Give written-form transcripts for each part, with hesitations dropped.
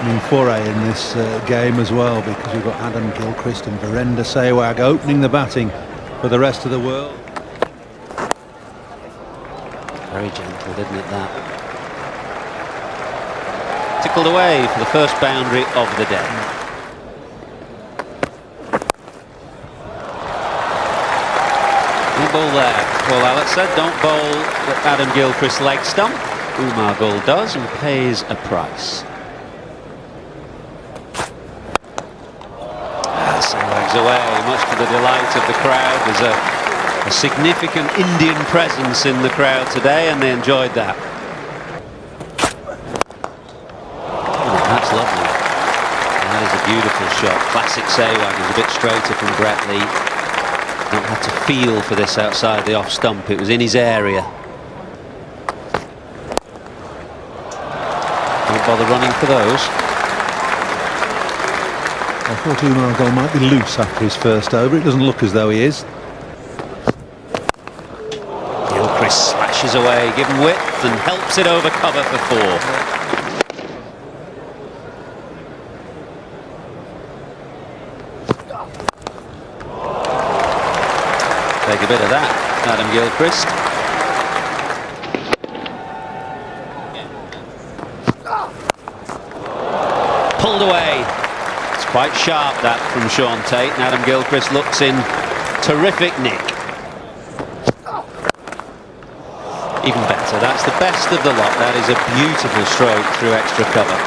opening foray in this game as well, because we've got Adam Gilchrist and Virender Sehwag opening the batting for the rest of the world. Very gentle, didn't it, that? Tickled away for the first boundary of the day. No ball there. Paul Alex said don't bowl at Adam Gilchrist's leg stump. Umar Gul does and pays a price. Sehwag's away, much to the delight of the crowd. There's a significant Indian presence in the crowd today, and they enjoyed that. Oh, that's lovely. That is a beautiful shot. Classic Sehwag. Is a bit straighter from Brett Lee. Not had to feel for this outside the off stump. It was in his area. Don't bother running for those. I thought Umar Gul might be loose after his first over. It doesn't look as though he is. Gilchrist slashes away, given width, and helps it over cover for 4. Take a bit of that, Adam Gilchrist. Pulled away. It's quite sharp, that, from Sean Tate, and Adam Gilchrist looks in terrific nick. Even better, that's the best of the lot. That is a beautiful stroke through extra cover.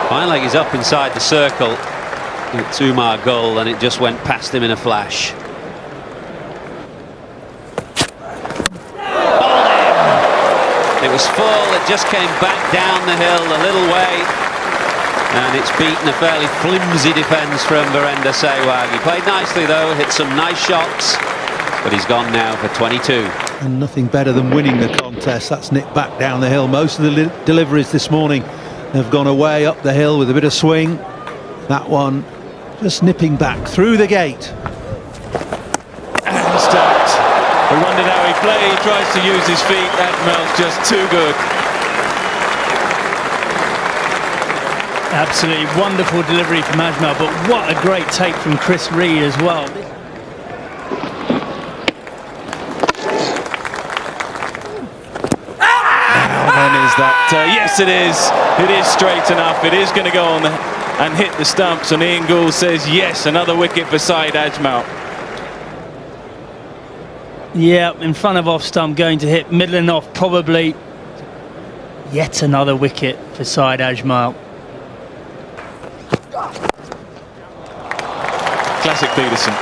Finally, he's up inside the circle. It's Umar Gul, and it just went past him in a flash. Bowled in. It was full, it just came back down the hill a little way, and it's beaten a fairly flimsy defence from Virender Sehwag. He played nicely though, hit some nice shots, but he's gone now for 22. And nothing better than winning the contest. That's nipped back down the hill. Most of the deliveries this morning have gone away up the hill with a bit of swing. That one just nipping back through the gate. And stacked. I wondered how he played. He tries to use his feet. Ajmal's just too good. Absolutely wonderful delivery from Ajmal, but what a great take from Chris Reed as well. Is that yes, it is straight enough. It is going to go on and hit the stumps, and Ian Gould says yes, another wicket for Saeed Ajmal. Yeah, in front of off stump, going to hit middle and off, probably. Yet another wicket for Saeed Ajmal. Classic Peterson,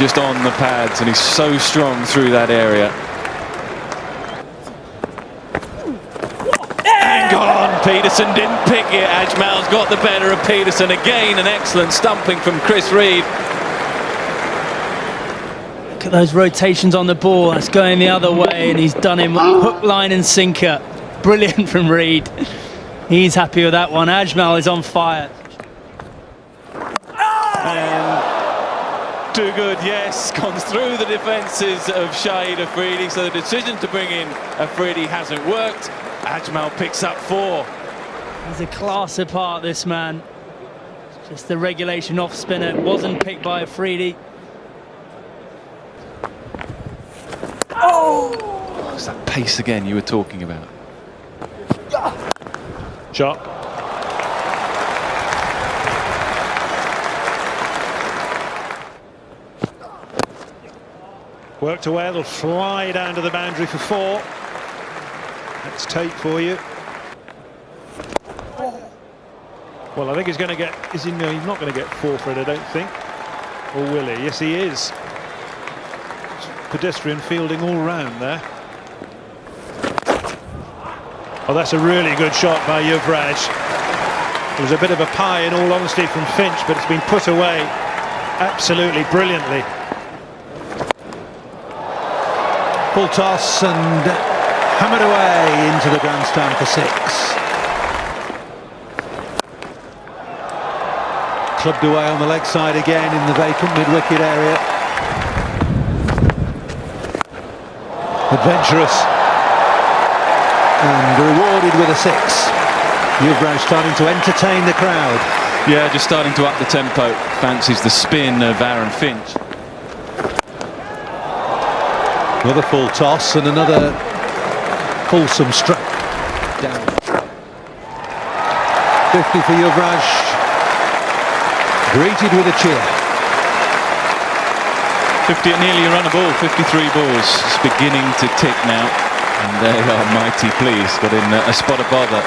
just on the pads, and he's so strong through that area. Peterson didn't pick it. Ajmal's got the better of Peterson. Again, an excellent stumping from Chris Reed. Look at those rotations on the ball. That's going the other way, and he's done him hook, line and sinker. Brilliant from Reed. He's happy with that one. Ajmal is on fire. And too good, yes. Gone through the defences of Shahid Afridi, so the decision to bring in Afridi hasn't worked. Ajmal picks up 4. He's a class apart, this man. Just the regulation off spinner wasn't picked by Afridi. Oh! It's that pace again you were talking about. Shot. Worked away, it'll fly down to the boundary for 4. That's Tate for you. Well, I think he's going to get. Is he? No, he's not going to get 4 for it, I don't think. Or will he? Yes, he is. Pedestrian fielding all round there. Oh, that's a really good shot by Yuvraj. It was a bit of a pie, in all honesty, from Finch, but it's been put away absolutely brilliantly. Full toss and hammered away into the grandstand for 6. Clubbed away on the leg side again in the vacant mid-wicket area. Adventurous. and rewarded with a 6. Yuvraj starting to entertain the crowd. Yeah, just starting to up the tempo. Fancies the spin of Aaron Finch. Another full toss and another fulsome stroke. Down. 50 for Yuvraj. Greeted with a cheer. 50 at nearly a run of ball, 53 balls. It's beginning to tick now, and they are mighty pleased. Got in a spot above it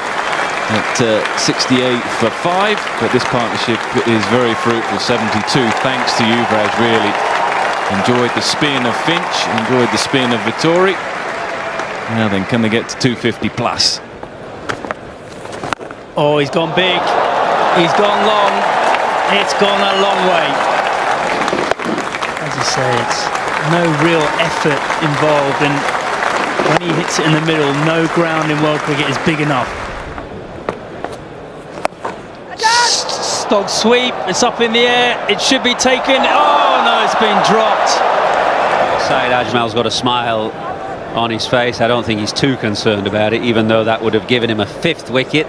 at 68 for 5, but this partnership is very fruitful. 72 thanks to Yuvraj, really. Enjoyed the spin of Finch, enjoyed the spin of Vittori. Now then, can they get to 250 plus? Oh, he's gone big. He's gone long. It's gone a long way. As you say, it's no real effort involved, and when he hits it in the middle, no ground in world cricket is big enough. Stog sweep, it's up in the air, it should be taken. Oh no, it's been dropped. Saeed Ajmal's got a smile on his face. I don't think he's too concerned about it, even though that would have given him a 5th wicket.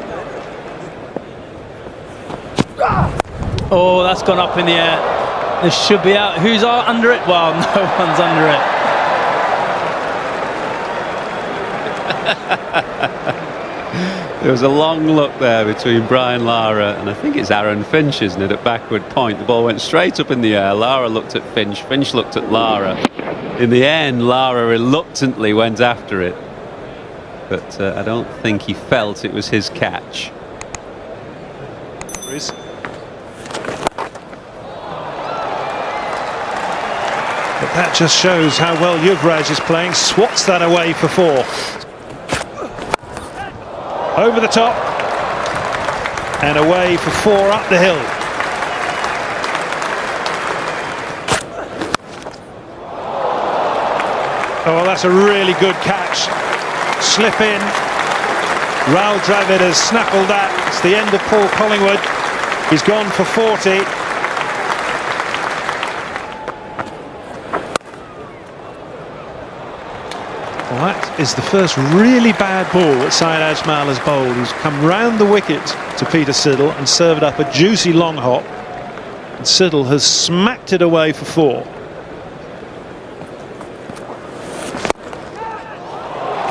Oh, that's gone up in the air. This should be out. Who's under it? Well, no one's under it. There was a long look there between Brian Lara and I think it's Aaron Finch, isn't it, at backward point. The ball went straight up in the air. Lara looked at Finch, Finch looked at Lara. In the end, Lara reluctantly went after it, but I don't think he felt it was his catch. But that just shows how well Yuvraj is playing. Swats that away for 4. Over the top and away for 4 up the hill. Oh, that's a really good catch. Slip in. Rahul Dravid has snaffled that. It's the end of Paul Collingwood. He's gone for 40. Well, that is the first really bad ball that Saeed Ajmal has bowled. He's come round the wicket to Peter Siddle and served up a juicy long hop. And Siddle has smacked it away for 4.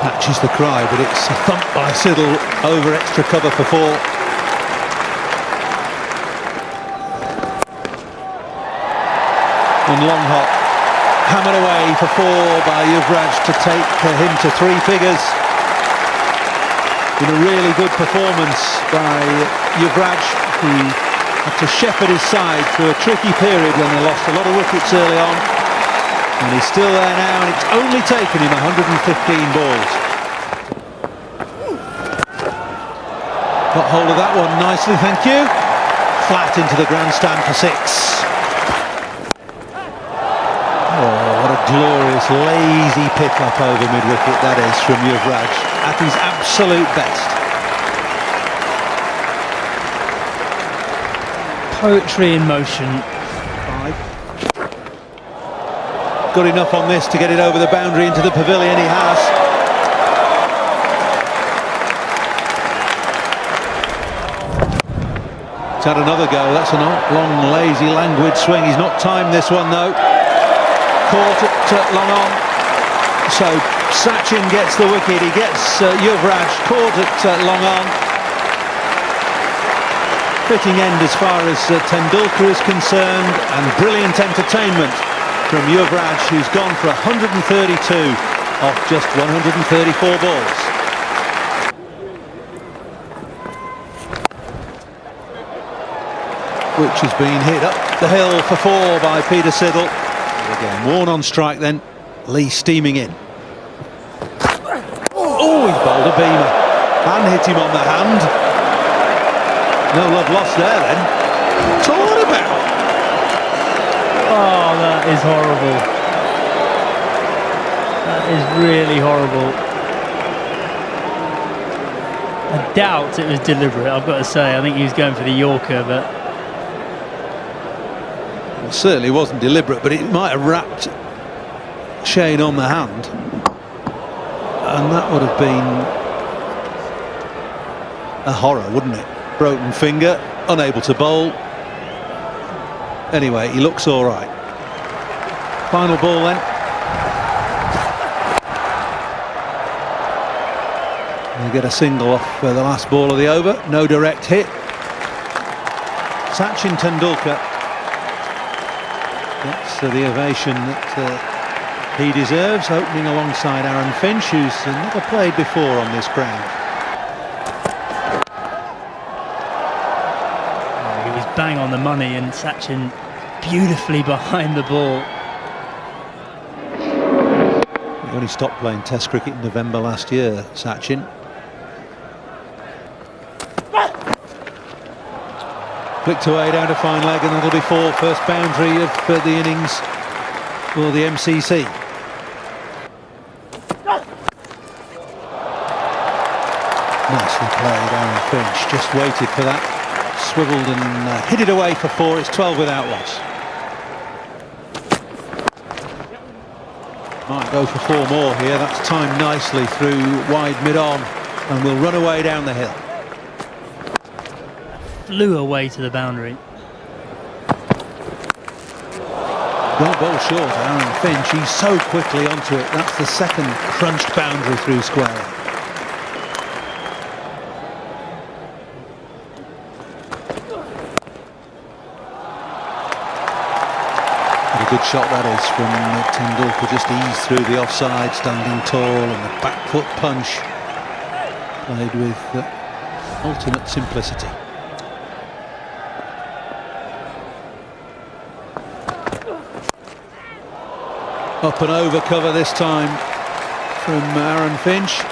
Catches the cry, but it's a thump by Siddle over extra cover for 4. And long hop. Hammered away for 4 by Yuvraj to take him to 3 figures. In a really good performance by Yuvraj, who had to shepherd his side through a tricky period when they lost a lot of wickets early on. And he's still there now, and it's only taken him 115 balls. Got hold of that one nicely, thank you. Flat into the grandstand for 6. Glorious, lazy pick-up over mid-wicket, that is, from Yuvraj, at his absolute best. Poetry in motion. 5. Got enough on this to get it over the boundary into the pavilion, he has. He's had another go, that's a long, lazy, languid swing. He's not timed this one, though. Caught at long on, so Sachin gets the wicket, he gets Yuvraj caught at long on. Fitting end as far as Tendulkar is concerned, and brilliant entertainment from Yuvraj, who's gone for 132 off just 134 balls. Which has been hit up the hill for 4 by Peter Siddle. Again, Warne on strike then, Lee steaming in. Oh, he's bowled a beamer and hit him on the hand. No love lost there then. What's all that about? Oh, that is horrible. That is really horrible. I doubt it was deliberate, I've got to say. I think he was going for the Yorker, but... It certainly wasn't deliberate, but it might have wrapped Shane on the hand, and that would have been a horror, wouldn't it? Broken finger, unable to bowl. Anyway, he looks all right. Final ball then. They get a single off the last ball of the over. No direct hit. Sachin Tendulkar gets the ovation that he deserves, opening alongside Aaron Finch, who's never played before on this ground. He was bang on the money, and Sachin beautifully behind the ball. He only stopped playing Test cricket in November last year, Sachin. Flicked away down to fine leg, and that'll be four. First boundary of the innings for the MCC. Nicely played, Aaron Finch. Just waited for that. Swiveled and hit it away for four. It's 12 without loss. Might go for four more here. That's timed nicely through wide mid-on, and will run away down the hill. Flew away to the boundary. Well, ball short, Aaron Finch. He's so quickly onto it. That's the second crunched boundary through square. What a good shot that is from Tendulkar. Just eased through the offside, standing tall, and the back foot punch played with ultimate simplicity. Up and over cover this time from Aaron Finch.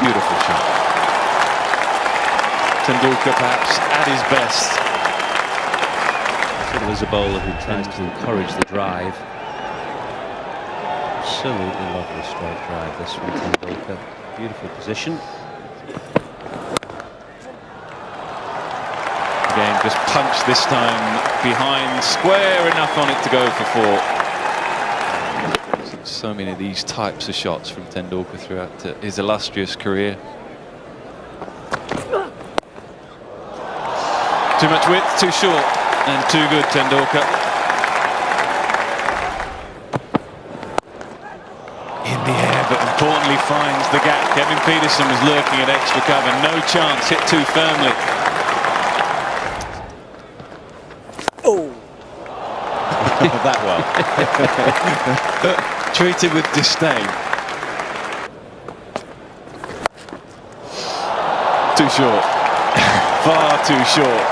Beautiful shot. Tendulkar perhaps at his best. Sort of as a bowler who tries to encourage the drive. Absolutely lovely straight drive this from Tendulkar. Beautiful position. Again, just punched this time behind square, enough on it to go for four. So many of these types of shots from Tendulkar throughout his illustrious career. Too much width, too short, and too good, Tendulkar. In the air, but importantly finds the gap. Kevin Peterson was lurking at extra cover. No chance, hit too firmly. That well. Treated with disdain. Too short. Far too short.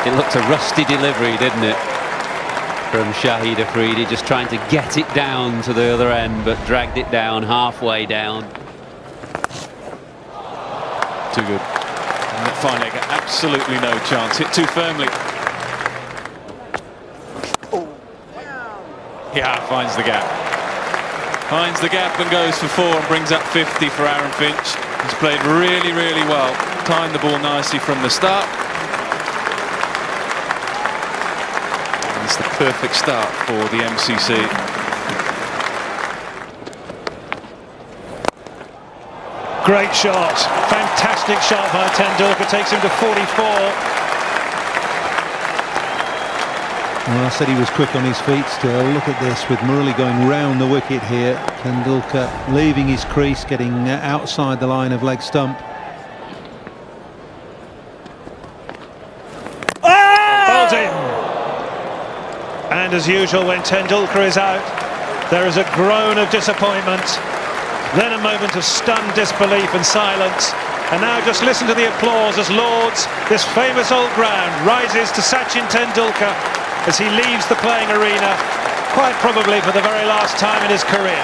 It looked a rusty delivery, didn't it, from Shahid Afridi, just trying to get it down to the other end, but dragged it down halfway down. Too good. And fine leg, absolutely no chance. Hit too firmly. Yeah, finds the gap. Finds the gap and goes for four and brings up 50 for Aaron Finch. He's played really, really well. Timed the ball nicely from the start. And it's the perfect start for the MCC. Great shot. Fantastic shot by Tendulkar. Takes him to 44. Well, I said he was quick on his feet still. Look at this, with Murali going round the wicket here. Tendulkar leaving his crease, getting outside the line of leg stump. Bowled in. And as usual, when Tendulkar is out, there is a groan of disappointment. Then a moment of stunned disbelief and silence. And now just listen to the applause as Lords, this famous old ground, rises to Sachin Tendulkar as he leaves the playing arena, quite probably for the very last time in his career.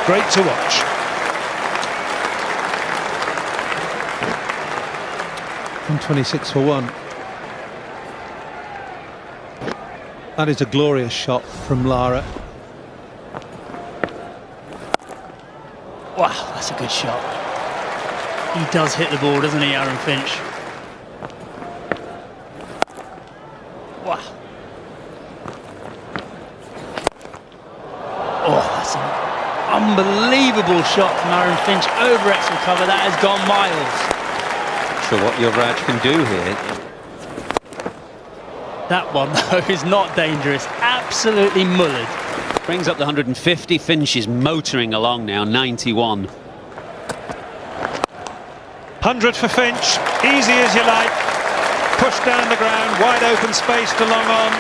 Great to watch. And 26 for one. That is a glorious shot from Lara. Wow, that's a good shot. He does hit the ball, doesn't he, Aaron Finch? Wow. That's an unbelievable shot from Aaron Finch over excellent cover. That has gone miles. Sure what Yuvraj can do here. That one, though, is not dangerous. Absolutely mullered. Brings up the 150. Finch is motoring along now, 91. 100 for Finch, easy as you like. Pushed down the ground, wide open space to long on.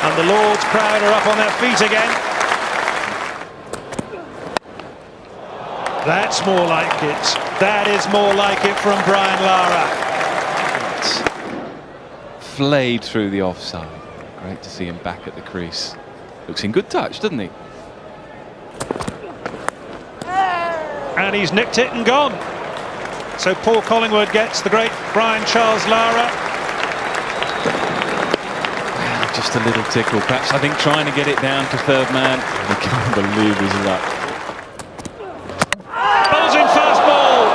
And the Lord's crowd are up on their feet again. That's more like it. That is more like it from Brian Lara. Flayed through the offside. Great to see him back at the crease. Looks in good touch, doesn't he? And he's nicked it and gone. So Paul Collingwood gets the great Brian Charles Lara. Just a little tickle, perhaps I think trying to get it down to third man. I can't believe his luck. Buzzing fastball.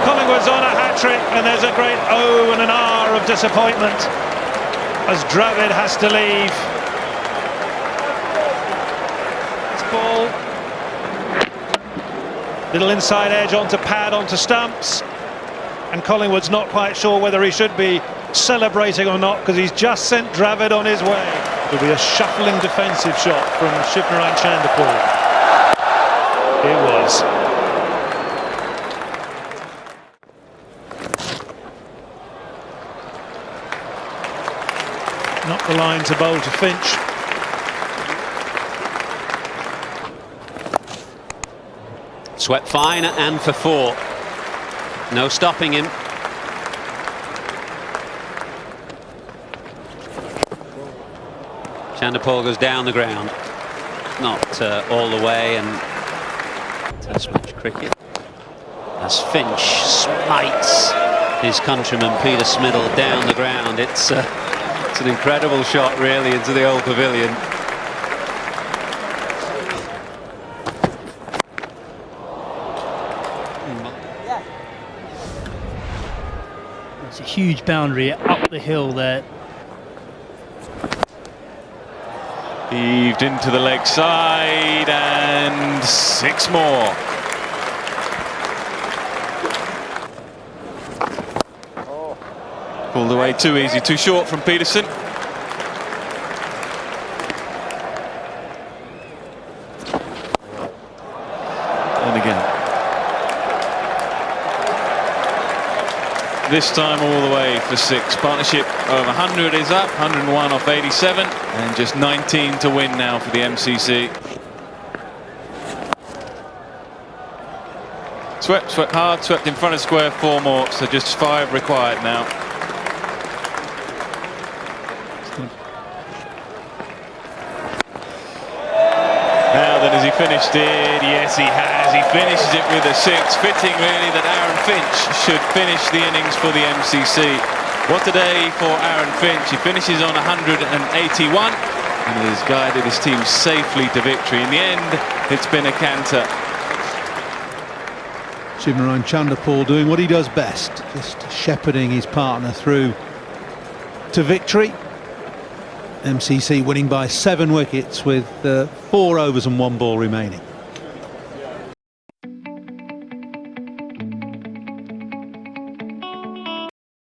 Collingwood's on a hat-trick, and there's a great O and an R of disappointment as Dravid has to leave. This ball, little inside edge onto pad, onto stumps, and Collingwood's not quite sure whether he should be celebrating or not, because he's just sent Dravid on his way. It'll be a shuffling defensive shot from Shivnarine Chanderpaul. It was. Not the line to bowl to Finch. Swept fine and for 4. No stopping him. Chanderpaul goes down the ground. Not all the way, and Test match cricket. As Finch smites his countryman Peter Smiddle down the ground. It's an incredible shot, really, into the old pavilion. It's a huge boundary up the hill there. Heaved into the leg side, and 6 more. Pulled away too easy, too short from Peterson. And again. This time all the way for 6. Partnership of 100 is up, 101 off 87, and just 19 to win now for the MCC. Swept hard, swept in front of square, 4 more, so just 5 required now. Now then, has he finished it? Yes, he has. He finishes it with a 6. Fitting, really, that Aaron Finch should finish the innings for the MCC. What a day for Aaron Finch. He finishes on 181 and has guided his team safely to victory. In the end, it's been a canter. Shivnarine Chanderpaul doing what he does best, just shepherding his partner through to victory. MCC winning by 7 wickets with 4 overs and 1 ball remaining.